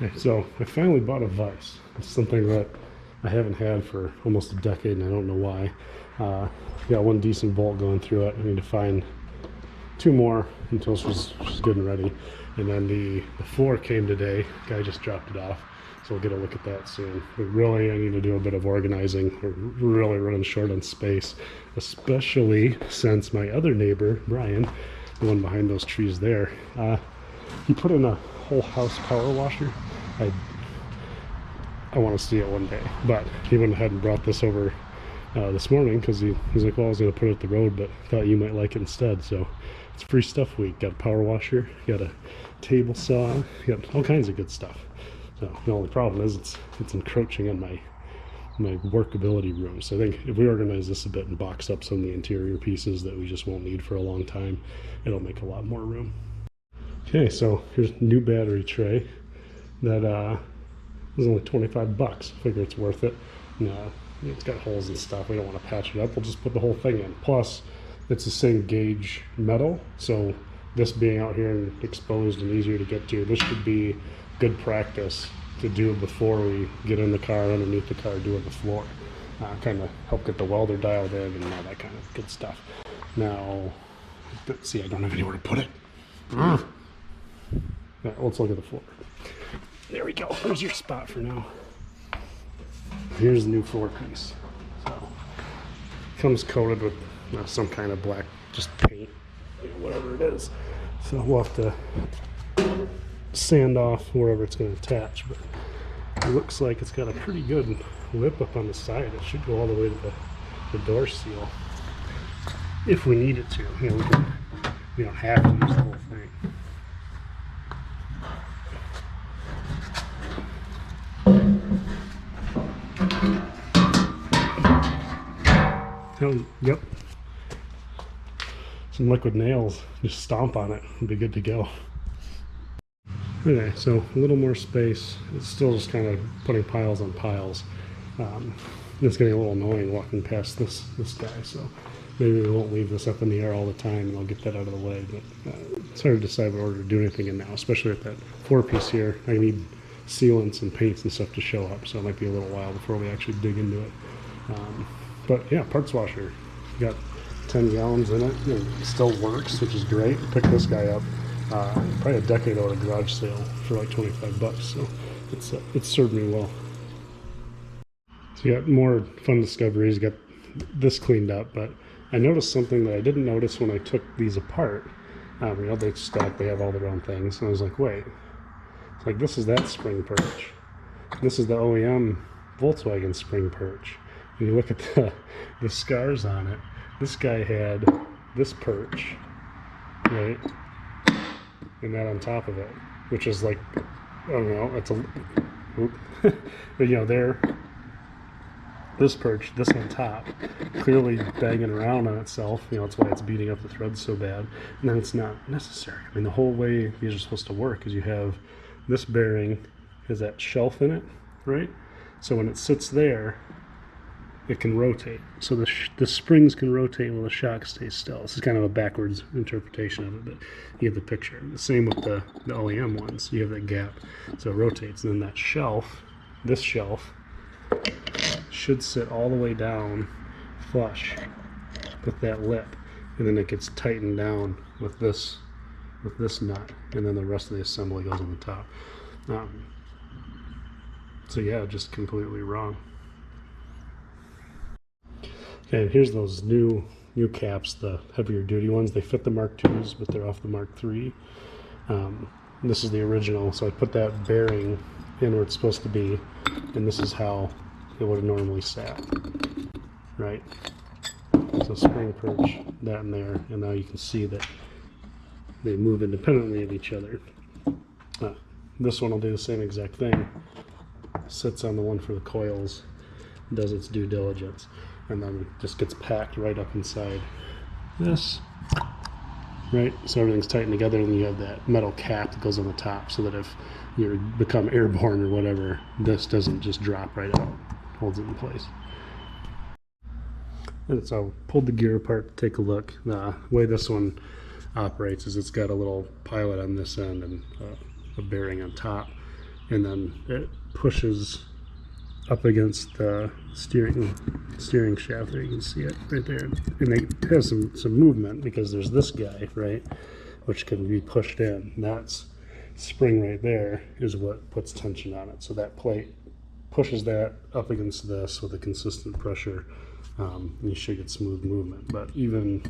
Okay, so I finally bought a vise. It's something that I haven't had for almost a decade, and I don't know why. Got one decent bolt going through it. I need to find two more until she's good and ready. And then the floor came today. Guy just dropped it off, so we'll get a look at that soon. But really, I need to do a bit of organizing. We're really running short on space, especially since my other neighbor, Brian, the one behind those trees there, he put in a whole house power washer. I I want to see it one day, but he went ahead and brought this over this morning because he's like, well, I was going to put it at the road, but thought you might like it instead. So it's free stuff week. Got a power washer, got a table saw, got all kinds of good stuff. So the only problem is it's encroaching on my workability room. So I think if we organize this a bit and box up some of the interior pieces that we just won't need for a long time, it'll make a lot more room. Okay, so here's a new battery tray that was only 25 bucks. Figure it's worth it. No, it's got holes and stuff. We don't want to patch it up. We'll just put the whole thing in. Plus, it's the same gauge metal, so this being out here and exposed and easier to get to, this should be good practice to do before we get in the car, underneath the car, do it on the floor. Kind of help get the welder dialed in and all that kind of good stuff. Now, see, I don't have anywhere to put it. Yeah, let's look at the floor. There we go. There's your spot for now. Here's the new floor piece. So, comes coated with some kind of black, just paint, whatever it is. So we'll have to sand off wherever it's going to attach. But it looks like it's got a pretty good lip up on the side. It should go all the way to the door seal if we need it to. You know, we don't have to use the whole thing. Yep. Some liquid nails. Just stomp on it and be good to go. Okay, so a little more space. It's still just kind of putting piles on piles. It's getting a little annoying walking past this guy, so maybe we won't leave this up in the air all the time and I'll get that out of the way. But it's hard to decide what order to do anything in now, especially with that floor piece here. I need sealants and paints and stuff to show up, so it might be a little while before we actually dig into it. But yeah, parts washer. Got 10 gallons in it. It still works, which is great. Picked this guy up probably a decade ago at a garage sale for like 25 bucks. So it's served me well. So you got more fun discoveries. Got this cleaned up, but I noticed something that I didn't notice when I took these apart. You know, they stack, they have all their own things. And I was like, wait, it's like this is that spring perch. This is the OEM Volkswagen spring perch. And you look at the scars on it. This guy had this perch, right? And that on top of it, which is like, I don't know, it's a, but you know, this perch, this on top, clearly banging around on itself. You know, that's why it's beating up the threads so bad. And then it's not necessary. I mean, the whole way these are supposed to work is you have this bearing has that shelf in it, right? So when it sits there, it can rotate. So the springs can rotate while the shock stays still. This is kind of a backwards interpretation of it, but you get the picture. The same with the OEM ones. You have that gap, so it rotates. And then that shelf, this shelf, should sit all the way down flush with that lip. And then it gets tightened down with this nut. And then the rest of the assembly goes on the top. So yeah, just completely wrong. Okay, and here's those new caps, the heavier duty ones. They fit the Mark IIs, but they're off the Mark III. This is the original, so I put that bearing in where it's supposed to be, and this is how it would have normally sat, right? So spring perch, that and there, and now you can see that they move independently of each other. This one will do the same exact thing. Sits on the one for the coils, does its due diligence, and then it just gets packed right up inside this, right? So everything's tightened together, and you have that metal cap that goes on the top so that if you become airborne or whatever, this doesn't just drop right out, holds it in place. And so I pulled the gear apart to take a look. The way this one operates is it's got a little pilot on this end and a bearing on top. and then it pushes up against the steering shaft there. You can see it right there, and it has some movement because there's this guy, right, which can be pushed in. That's spring right there is what puts tension on it. So that plate pushes that up against this with a consistent pressure, and you should get smooth movement. But even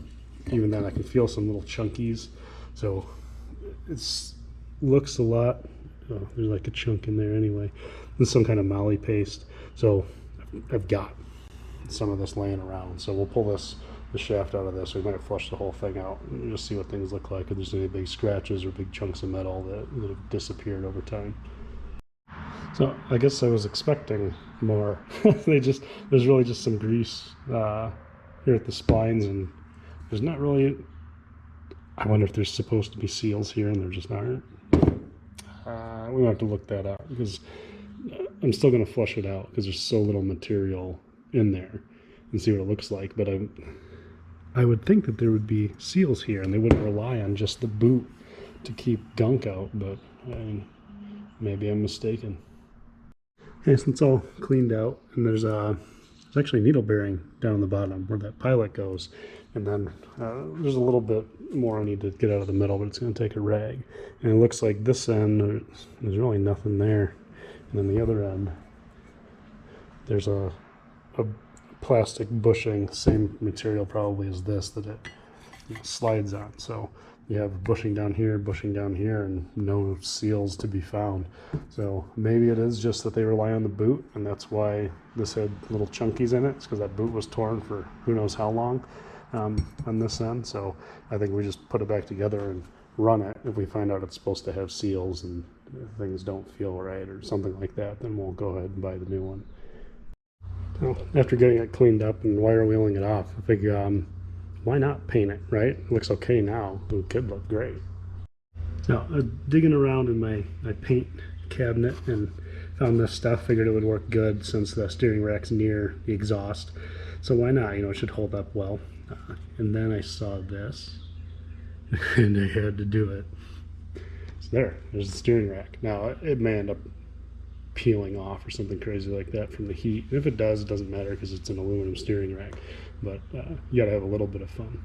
then, I can feel some little chunkies. So it looks a lot. Oh, there's like a chunk in there anyway. There's some kind of moly paste. So I've got some of this laying around. So we'll pull the shaft out of this. We might flush the whole thing out and just see what things look like. If there's any big scratches or big chunks of metal that have disappeared over time. So I guess I was expecting more. There's really just some grease here at the splines, and there's not really. I wonder if there's supposed to be seals here and there just aren't. We might have to look that up because I'm still going to flush it out because there's so little material in there and see what it looks like. But I would think that there would be seals here and they wouldn't rely on just the boot to keep gunk out, but maybe I'm mistaken. Okay, so it's all cleaned out, and there's actually a needle bearing down the bottom where that pilot goes, and then there's a little bit more I need to get out of the middle, but it's going to take a rag. And it looks like this end, there's really nothing there, and then the other end, there's a plastic bushing, same material probably as this, that it slides on. So you have bushing down here, and no seals to be found. So maybe it is just that they rely on the boot, and that's why this had little chunkies in it. It's because that boot was torn for who knows how long on this end. So I think we just put it back together and run it. If we find out it's supposed to have seals and things don't feel right or something like that, then we'll go ahead and buy the new one. Now, after getting it cleaned up and wire wheeling it off, I figure why not paint it, right? It looks okay now. It could look great. Now, digging around in my paint cabinet and found this stuff, figured it would work good since the steering rack's near the exhaust. So why not? You know, it should hold up well. And then I saw this, and I had to do it. So there's the steering rack. Now, it may end up peeling off or something crazy like that from the heat. And if it does, it doesn't matter because it's an aluminum steering rack. But you gotta have a little bit of fun.